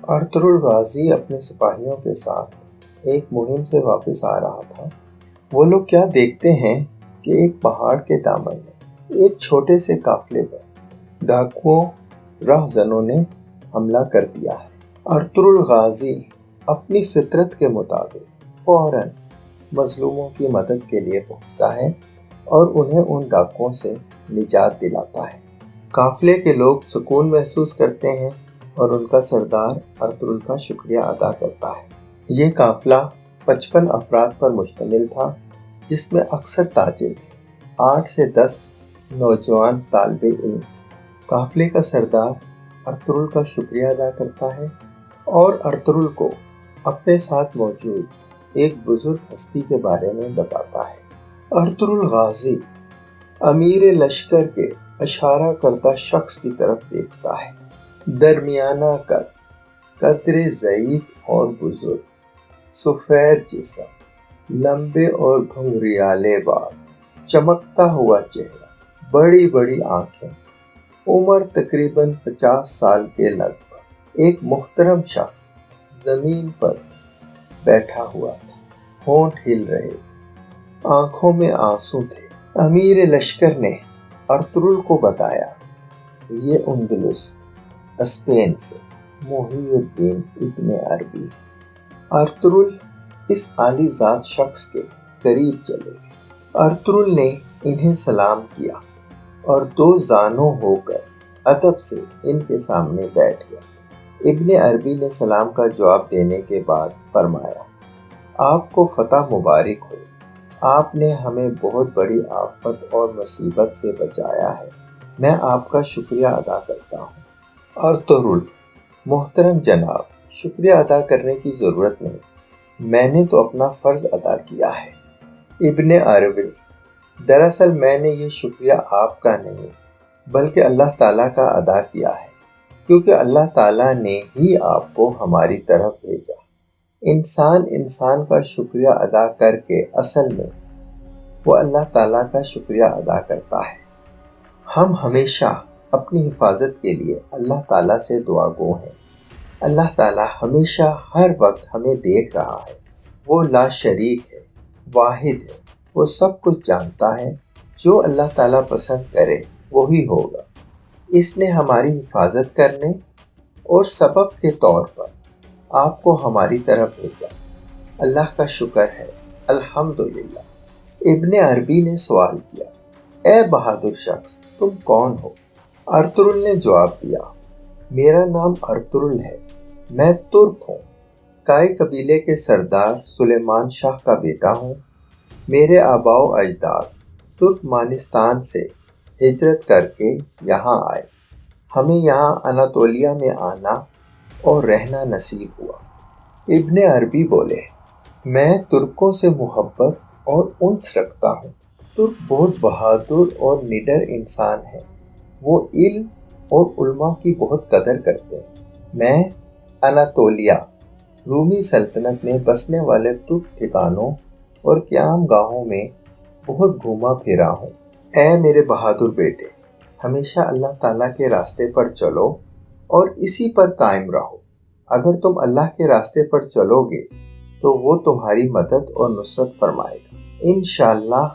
Ertugrul Ghazi اپنے سپاہیوں کے ساتھ ایک مہم سے واپس آ رہا تھا۔ وہ لوگ کیا دیکھتے ہیں کہ ایک پہاڑ کے دامن میں ایک چھوٹے سے قافلے پر ڈاکوؤں رہزنوں نے حملہ کر دیا ہے۔ ارطغرل غازی اپنی فطرت کے مطابق فوراً مظلوموں کی مدد کے لیے پہنچتا ہے اور انہیں ان ڈاکوؤں سے نجات دلاتا ہے۔ قافلے کے لوگ سکون محسوس کرتے ہیں اور ان کا سردار ارطغرل کا شکریہ ادا کرتا ہے۔ یہ قافلہ 55 افراد پر مشتمل تھا، جس میں اکثر تاجر تھے، 8 سے 10 نوجوان طالب علم۔ قافلے کا سردار ارطغرل کا شکریہ ادا کرتا ہے اور ارطغرل کو اپنے ساتھ موجود ایک بزرگ ہستی کے بارے میں بتاتا ہے۔ ارطغرل غازی امیر لشکر کے اشارہ کردہ شخص کی طرف دیکھتا ہے۔ درمیانہ قد، قدرے ضعیف اور بزرگ، سفید جسم، لمبے اور گھنگریالے بال، چمکتا ہوا چہرہ، بڑی بڑی آنکھیں، عمر تقریباً 50 سال کے لگ بھگ۔ ایک محترم شخص زمین پر بیٹھا ہوا تھا، ہونٹ ہل رہے تھے، آنکھوں میں آنسو تھے۔ امیر لشکر نے ارطغرل کو بتایا، یہ اندلس اسپین سے محی الدین ابن عربی۔ ارطغرل اس عالی ذات شخص کے قریب چلے گئے۔ ارطغرل نے انہیں سلام کیا اور 2 زانو ہو کر ادب سے ان کے سامنے بیٹھ گیا۔ ابن عربی نے سلام کا جواب دینے کے بعد فرمایا، آپ کو فتح مبارک ہو، آپ نے ہمیں بہت بڑی آفت اور مصیبت سے بچایا ہے، میں آپ کا شکریہ ادا کرتا ہوں۔ ارطغرل: محترم جناب، شکریہ ادا کرنے کی ضرورت نہیں، میں نے تو اپنا فرض ادا کیا ہے۔ ابن عربی: دراصل میں نے یہ شکریہ آپ کا نہیں بلکہ اللہ تعالیٰ کا ادا کیا ہے، کیونکہ اللہ تعالیٰ نے ہی آپ کو ہماری طرف بھیجا۔ انسان کا شکریہ ادا کر کے اصل میں وہ اللہ تعالیٰ کا شکریہ ادا کرتا ہے۔ ہم ہمیشہ اپنی حفاظت کے لیے اللہ تعالیٰ سے دعا گو ہیں۔ اللہ تعالیٰ ہمیشہ ہر وقت ہمیں دیکھ رہا ہے، وہ لا شریک ہے، واحد ہے، وہ سب کچھ جانتا ہے، جو اللہ تعالیٰ پسند کرے وہی ہوگا۔ اس نے ہماری حفاظت کرنے اور سبب کے طور پر آپ کو ہماری طرف بھیجا، اللہ کا شکر ہے، الحمدللہ۔ ابن عربی نے سوال کیا، اے بہادر شخص، تم کون ہو؟ ارطغرل نے جواب دیا، میرا نام ارطغرل ہے، میں ترک ہوں، کائی قبیلے کے سردار سلیمان شاہ کا بیٹا ہوں۔ میرے آباء و اجداد ترکمانستان سے ہجرت کر کے یہاں آئے، ہمیں یہاں اناطولیہ میں آنا اور رہنا نصیب ہوا۔ ابن عربی بولے، میں ترکوں سے محبت اور انس رکھتا ہوں۔ ترک بہت بہادر اور نڈر انسان ہیں، وہ علم اور علماء کی بہت قدر کرتے ہیں۔ میں اناطولیہ رومی سلطنت میں بسنے والے ترک ٹھکانوں اور قیام گاہوں میں بہت گھوما پھرا ہوں۔ اے میرے بہادر بیٹے، ہمیشہ اللہ تعالیٰ کے راستے پر چلو اور اسی پر قائم رہو۔ اگر تم اللہ کے راستے پر چلو گے تو وہ تمہاری مدد اور نصرت فرمائے گا۔ انشاءاللہ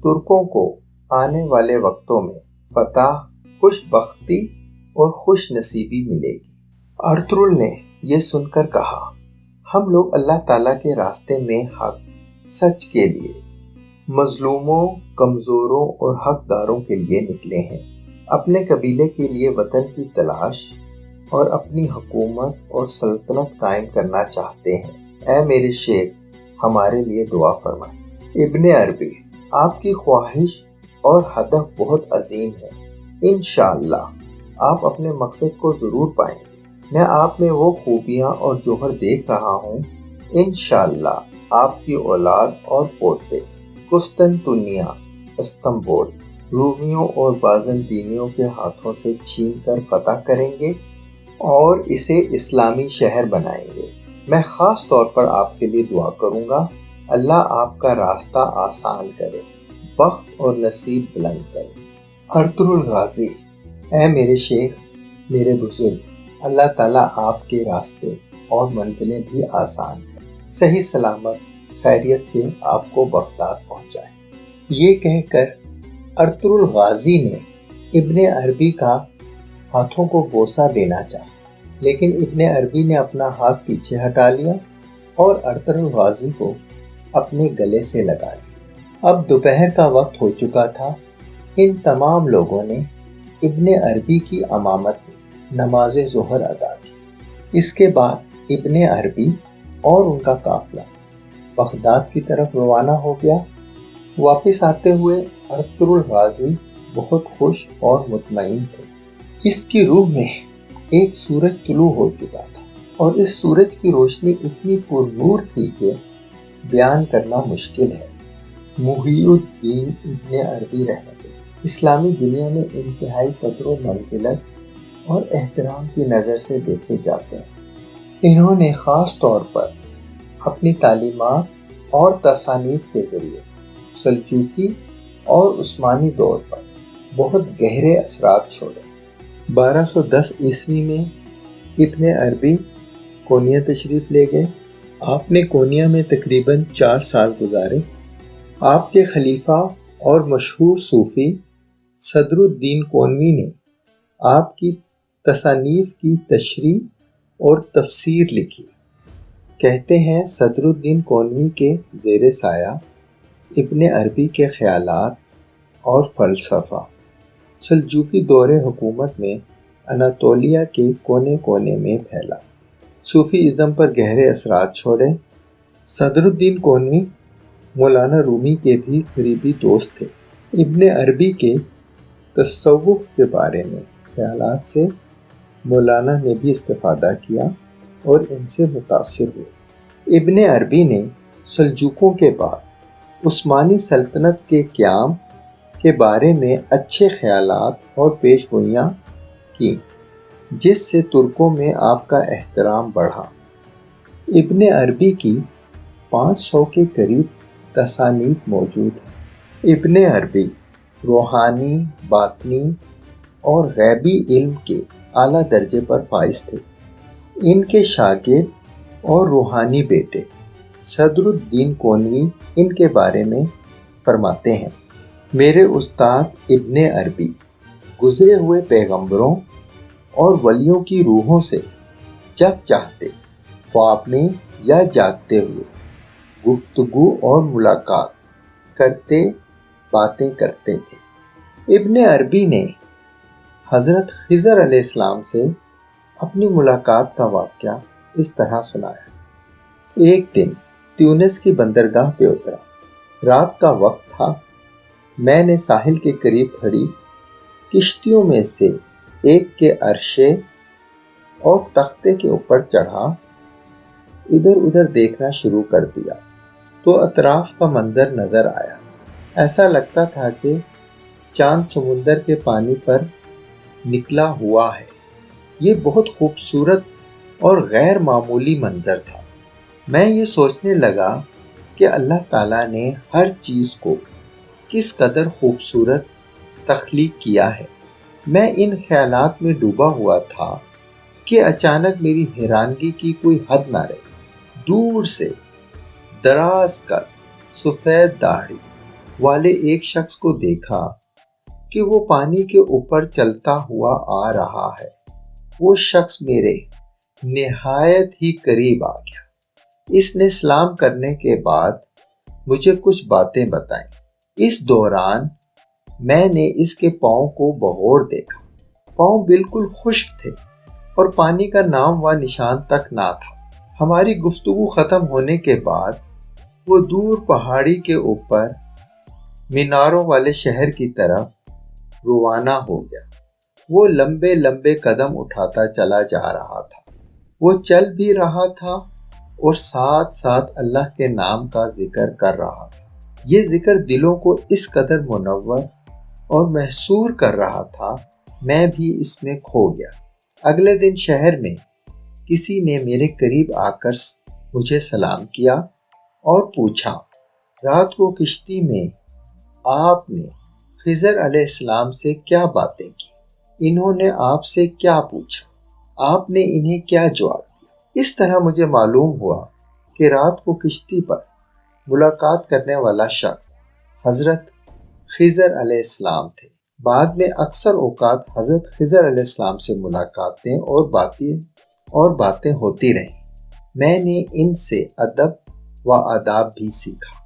ترکوں کو آنے والے وقتوں میں فتح، خوش بختی اور خوش نصیبی ملے گی۔ ارطغرل نے یہ سن کر کہا، ہم لوگ اللہ تعالیٰ کے راستے میں حق، سچ کے لیے، مظلوموں، کمزوروں اور حقداروں کے لیے نکلے ہیں، اپنے قبیلے کے لیے وطن کی تلاش اور اپنی حکومت اور سلطنت قائم کرنا چاہتے ہیں۔ اے میرے شیخ، ہمارے لیے دعا فرمائیں۔ ابن عربی: آپ کی خواہش اور ہدف بہت عظیم ہے، انشاءاللہ آپ اپنے مقصد کو ضرور پائیں گے۔ میں آپ میں وہ خوبیاں اور جوہر دیکھ رہا ہوں، انشاءاللہ آپ کی اولاد اور پوتے قسطنطنیہ، استنبول، رومیوں اور بازنطینیوں کے ہاتھوں سے چھین کر فتح کریں گے اور اسے اسلامی شہر بنائیں گے۔ میں خاص طور پر آپ کے لیے دعا کروں گا، اللہ آپ کا راستہ آسان کرے، بخت اور نصیب بلند کرے۔ ارطغرل غازی: اے میرے شیخ، میرے بزرگ، اللہ تعالیٰ آپ کے راستے اور منزلیں بھی آسان کریں، صحیح سلامت خیریت سے آپ کو بغداد پہنچائے۔ یہ کہہ کر ارطغرل غازی نے ابن عربی کا ہاتھوں کو بوسہ دینا چاہا، لیکن ابن عربی نے اپنا ہاتھ پیچھے ہٹا لیا اور ارطغرل غازی کو اپنے گلے سے لگا لیا۔ اب دوپہر کا وقت ہو چکا تھا۔ ان تمام لوگوں نے ابن عربی کی امامت میں نماز ظہر ادا کی۔ اس کے بعد ابن عربی اور ان کا قافلہ بغداد کی طرف روانہ ہو گیا۔ واپس آتے ہوئے ارطغرل غازی بہت خوش اور مطمئن تھے۔ اس کی روح میں ایک سورج طلوع ہو چکا تھا اور اس سورج کی روشنی اتنی پر نور تھی کہ بیان کرنا مشکل ہے۔ محی الدین ابن عربی رحمۃ اللہ اسلامی دنیا میں انتہائی قدر و منزلت اور احترام کی نظر سے دیکھے جاتے ہیں۔ انہوں نے خاص طور پر اپنی تعلیمات اور تصانیف کے ذریعے سلجوقی اور عثمانی دور پر بہت گہرے اثرات چھوڑے۔ 1210 عیسوی میں ابن عربی کونیا تشریف لے گئے۔ آپ نے کونیا میں تقریباً 4 سال گزارے۔ آپ کے خلیفہ اور مشہور صوفی صدر الدین کونوی نے آپ کی تصانیف کی تشریح اور تفسیر لکھی۔ کہتے ہیں صدر الدین کونوی کے زیر سایہ ابن عربی کے خیالات اور فلسفہ سلجوقی دور حکومت میں اناطولیہ کے کونے کونے میں پھیلا، صوفی ازم پر گہرے اثرات چھوڑے۔ صدر الدین کونوی مولانا رومی کے بھی قریبی دوست تھے۔ ابن عربی کے تصوف کے بارے میں خیالات سے مولانا نے بھی استفادہ کیا اور ان سے متاثر ہوئے۔ ابن عربی نے سلجوقوں کے بعد عثمانی سلطنت کے قیام کے بارے میں اچھے خیالات اور پیش گوئیاں کی، جس سے ترکوں میں آپ کا احترام بڑھا۔ ابن عربی کی 500 کے قریب تصانیف موجود ہیں۔ ابن عربی روحانی، باطنی اور غیبی علم کے اعلیٰ درجے پر فائز تھے۔ ان کے شاگرد اور روحانی بیٹے صدر الدین کونوی ان کے بارے میں فرماتے ہیں: میرے استاد ابن عربی گزرے ہوئے پیغمبروں اور ولیوں کی روحوں سے جب چاہتے خواب میں یا جاگتے ہوئے گفتگو اور ملاقات کرتے، باتیں کرتے تھے۔ ابن عربی نے حضرت خضر علیہ السلام سے اپنی ملاقات کا واقعہ اس طرح سنایا: ایک دن تیونس کی بندرگاہ پہ اترا، رات کا وقت تھا۔ میں نے ساحل کے قریب کھڑی کشتیوں میں سے ایک کے عرشے اور تختے کے اوپر چڑھا ادھر ادھر دیکھنا شروع کر دیا تو اطراف کا منظر نظر آیا۔ ایسا لگتا تھا کہ چاند سمندر کے پانی پر نکلا ہوا ہے۔ یہ بہت خوبصورت اور غیر معمولی منظر تھا۔ میں یہ سوچنے لگا کہ اللہ تعالیٰ نے ہر چیز کو کس قدر خوبصورت تخلیق کیا ہے۔ میں ان خیالات میں ڈوبا ہوا تھا کہ اچانک میری حیرانگی کی کوئی حد نہ رہی۔ دور سے دراز قد، سفید داڑھی والے ایک شخص کو دیکھا کہ وہ پانی کے اوپر چلتا ہوا آ رہا ہے۔ وہ شخص میرے نہایت ہی قریب آ گیا۔ اس نے سلام کرنے کے بعد مجھے کچھ باتیں بتائیں۔ اس دوران میں نے اس کے پاؤں کو بغور دیکھا۔ پاؤں بالکل خشک تھے اور پانی کا نام و نشان تک نہ تھا۔ ہماری گفتگو ختم ہونے کے بعد وہ دور پہاڑی کے اوپر میناروں والے شہر کی طرف روانہ ہو گیا۔ وہ لمبے لمبے قدم اٹھاتا چلا جا رہا تھا۔ وہ چل بھی رہا تھا اور ساتھ ساتھ اللہ کے نام کا ذکر کر رہا تھا۔ یہ ذکر دلوں کو اس قدر منور اور محصور کر رہا تھا، میں بھی اس میں کھو گیا۔ اگلے دن شہر میں کسی نے میرے قریب آ کر مجھے سلام کیا اور پوچھا، رات کو کشتی میں آپ نے خضر علیہ السلام سے کیا باتیں کی؟ انہوں نے آپ سے کیا پوچھا؟ آپ نے انہیں کیا جواب دیا؟ اس طرح مجھے معلوم ہوا کہ رات کو کشتی پر ملاقات کرنے والا شخص حضرت خضر علیہ السلام تھے۔ بعد میں اکثر اوقات حضرت خضر علیہ السلام سے ملاقاتیں اور باتیں ہوتی رہیں۔ میں نے ان سے ادب و آداب بھی سیکھا۔